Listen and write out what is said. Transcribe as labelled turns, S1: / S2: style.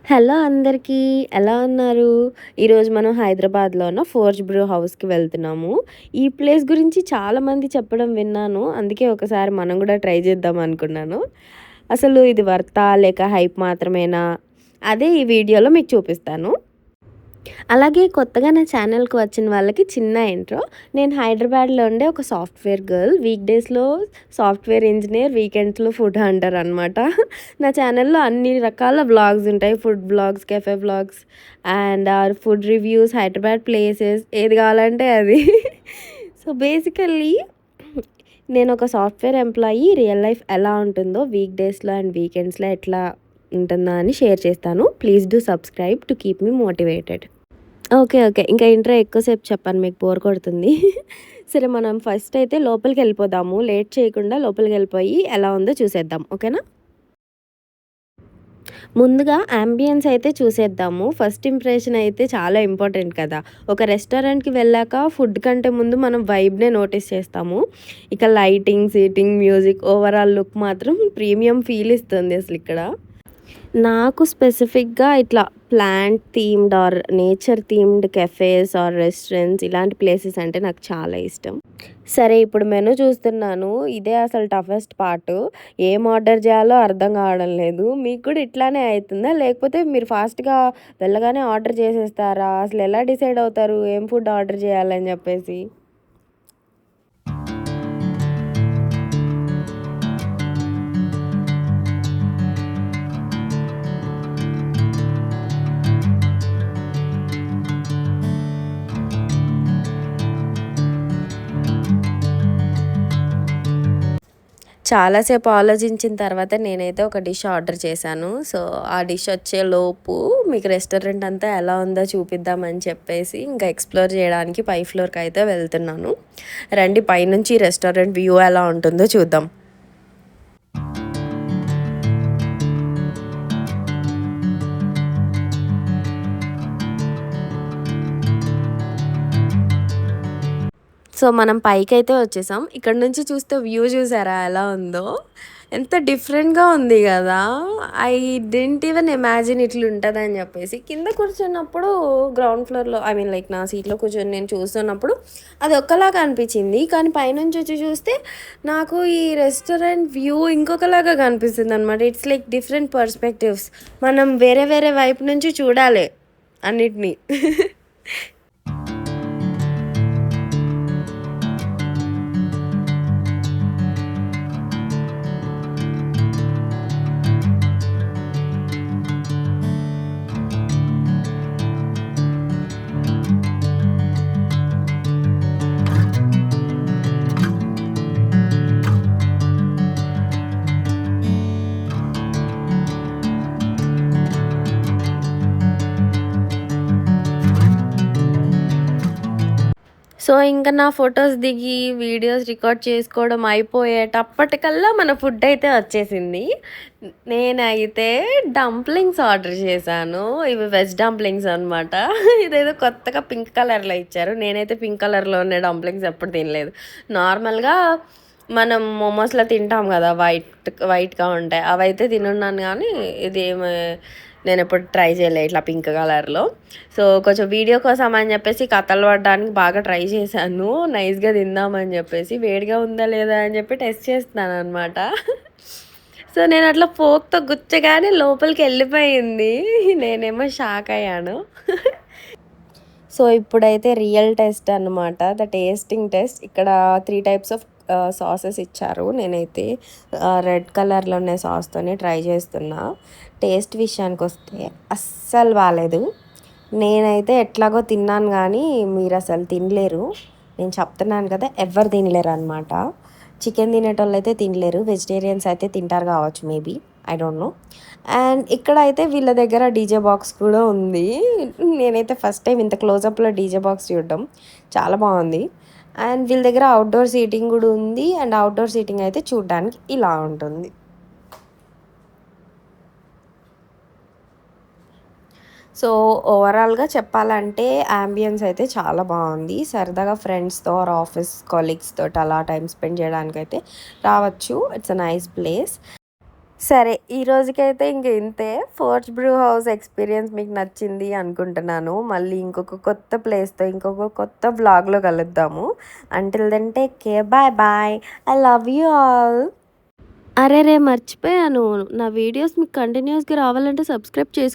S1: Hello అందరికీ. ఎలా ఉన్నారు? ఈరోజు మనం హైదరాబాద్‌లో ఉన్న ఫోర్జ్ బ్రూ హౌస్‌కి వెళ్తున్నాము. ఈ ప్లేస్ గురించి చాలామంది చెప్పడం విన్నాను. అందుకే ఒకసారి మనం గూడా ట్రై చేద్దాం అనుకున్నాను. అసలు ఇది వర్తా? లేక హైప్ మాత్రమేనా? అదే ఈ వీడియోలో మీకు చూపిస్తాను. అలాగే కొత్తగా నా ఛానల్‌కి వచ్చిన వాళ్ళకి చిన్న ఇంట్రో. నేను హైదరాబాద్‌లో ఉండే ఒక సాఫ్ట్‌వేర్ గర్ల్. వీక్ డేస్‌లో సాఫ్ట్‌వేర్ ఇంజినీర్, వీకెండ్స్‌లో ఫుడ్ హంటర్ అనమాట. నా ఛానల్‌లో అన్ని రకాల వ్లాగ్స్ ఉంటాయి. Food vlogs, cafe vlogs and food reviews, Hyderabad places ఏది కావాలంటే అది. సో, బేసికల్లీ నేనొక సాఫ్ట్‌వేర్ ఎంప్లాయీ. రియల్ లైఫ్ ఎలా ఉంటుందో వీక్ డేస్‌లో అండ్ వీకెండ్స్‌లో ఎట్లా ఉంటుందా అని షేర్ చేస్తాను. Please do subscribe to keep me motivated. Okay. ఇంకా ఇంట్రో ఎక్కువ సేపు చెప్పను, మీకు బోర్ కొడుతుంది. సరే, మనం ఫస్ట్ అయితే లోపలికెళ్ళిపోదాము. లేట్ చేయకుండా లోపలికెళ్ళిపోయి ఎలా ఉందో చూసేద్దాం. ఓకేనా? ముందుగా యాంబియన్స్ అయితే చూసేద్దాము. ఫస్ట్ ఇంప్రెషన్ అయితే చాలా ఇంపార్టెంట్ కదా! ఒక రెస్టారెంట్‌కి వెళ్ళాక ఫుడ్ కంటే ముందు మనం వైబ్‌నే నోటీస్ చేస్తాము. ఇక lighting, seating, music, overall look మాత్రం ప్రీమియం ఫీల్ ఇస్తుంది అసలిక్కడ. నాకు స్పెసిఫిక్‌గా ఇట్లా plant themed or nature themed cafes or restaurants ఇలాంటి ప్లేసెస్ అంటే నాకు చాలా ఇష్టం. సరే, ఇప్పుడు మెనూ చూస్తున్నాను. ఇదే అసలు టఫెస్ట్ పార్టు. ఏం ఆర్డర్ చేయాలో అర్థం కావడం లేదు. మీకు కూడా ఇట్లానే అయితుందా? లేకపోతే మీరు ఫాస్ట్‌గా వెళ్ళగానే ఆర్డర్ చేసేస్తారా? అసలు ఎలా డిసైడ్ అవుతారు ఏం ఫుడ్ ఆర్డర్ చేయాలని చెప్పేసి? చాలా సేపు ఆలోచించిన తర్వాత నేనైతే ఒక డిష్ ఆర్డర్ చేశాను. సో, ఆ డిష్ వచ్చేలోపు మీకు రెస్టారెంట్ అంతా ఎలా ఉందో చూపిద్దామని చెప్పేసి ఇంకా ఎక్స్‌ప్లోర్ చేయడానికి పై ఫ్లోర్‌కైతే వెళ్తున్నాను. రండి, పైనుంచి రెస్టారెంట్ వ్యూ ఎలా ఉంటుందో చూద్దాం. సో, మనం పైకైతే వచ్చేసాం. ఇక్కడ నుంచి చూస్తే వ్యూ చూసారా ఎలా ఉందో? ఎంత డిఫరెంట్‌గా ఉంది గదా! ఐ డిడ్ంట్ ఈవెన్ ఇమాజిన్ ఇట్లుంటదని జెప్పేసి. కింద కూర్చున్నప్పుడు గ్రౌండ్ ఫ్లోర్‌లో ఐ మీన్ లైక్ నా సీట్‌లో కూర్చొని నేను చూస్తున్నప్పుడు అది ఒక్కలాగా అనిపిచ్చింది. కానీ పైనుంచొచ్చి చూస్తే నాకు ఈ రెస్టారెంట్ వ్యూ ఇంకొకలాగా కనిపిస్తుందనమాట. It's like different perspectives. మనం వేరే వేరే వైపు నుంచి చూడాలి అన్నిటిని. సో, ఇంక నా ఫోటోస్ దిగి, వీడియోస్ రికార్డ్ చేసుకోవడం అయిపోయేటప్పటికల్లా మన ఫుడ్ అయితే వచ్చేసింది. నేనైతే డంప్లింగ్స్ ఆర్డర్ చేశాను. ఇవి వెజ్ డంప్లింగ్స్ అనమాట. ఇదేదో కొత్తగా పింక్ కలర్‌లో ఇచ్చారు. నేనైతే పింక్ కలర్‌లో ఉన్న డంప్లింగ్స్ ఎప్పుడు తినలేదు. నార్మల్‌గా మనం మోమోస్‌లో తింటాం గదా! వైట్‌గా ఉంటాయి. అవైతే తినున్నాను గానీ, ఇదేమి నేనెప్పుడు ట్రై చేయలే ఇట్లా పింక్ కలర్‌లో. సో, కొంచెం వీడియో కోసం అని చెప్పేసి కథలు పడడానికి బాగా ట్రై చేశాను. నైస్‌గా తిందామని చెప్పేసి. వేడిగా ఉందా లేదా అని చెప్పి టెస్ట్ చేస్తున్నాననమాట. సో, నేనట్లా ఫోర్క్‌తో గుచ్చగానే లోపలికెళ్ళిపోయింది. నేనేమో షాక్ అయ్యాను. సో, ఇప్పుడైతే రియల్ టెస్ట్ అనమాట. The tasting test. ఇక్కడ 3 టైప్స్ ఆఫ్ సాసెస్ ఇచ్చారు. నేనైతే రెడ్ కలర్‌లో ఉన్న సాస్‌తోనే ట్రై చేస్తున్నా. టేస్ట్ విషయానికొస్తే అస్సలు బాలేదు. నేనైతే ఎట్లాగో తిన్నాను గానీ, మీరసలు తినలేరు. నేను చెప్తున్నాను కదా! ఎవ్వరు తినలేరనమాట. చికెన్ తినేటోళ్ళైతే తినలేరు. వెజిటేరియన్స్ అయితే తింటారు కావచ్చు maybe. I don't know. And ఇక్కడైతే వీళ్ళ దగ్గర డీజే బాక్స్ కూడా ఉంది. నేనైతే ఫస్ట్ టైం ఇంత క్లోజప్‌లో డీజే బాక్స్ చూడడం. చాలా బాగుంది. అండ్ వీళ్ళ దగ్గర అవుట్‌డోర్ సీటింగ్ కూడా ఉంది. అండ్ అవుట్‌డోర్ సీటింగ్ అయితే చూడ్డానికి ఇలా ఉంటుంది. సో, ఓవరాల్‌గా చెప్పాలంటే యాంబియన్స్ అయితే చాలా బాగుంది. సరదాగా ఫ్రెండ్స్‌తో ఆర్ ఆఫీస్ కొలీగ్స్ తోటి అలా టైమ్ స్పెండ్ చేయడానికైతే రావచ్చు. It's a nice place. సరే, ఈ రోజుకైతే ఇంక ఇంతే. ఫోర్జ్ బ్రూ హౌస్ ఎక్స్‌పీరియన్స్ మీకు నచ్చింది అనుకుంటున్నాను. మళ్ళీ ఇంకొక కొత్త ప్లేస్‌తో, ఇంకొక కొత్త వ్లాగ్‌లో కలుద్దాము. Until then take care. Bye bye. I love you all. అరెరే! మర్చిపోయాను. నా వీడియోస్ మీకు కంటిన్యూయస్‌గా రావాలంటే సబ్స్క్రైబ్ చేసుకో.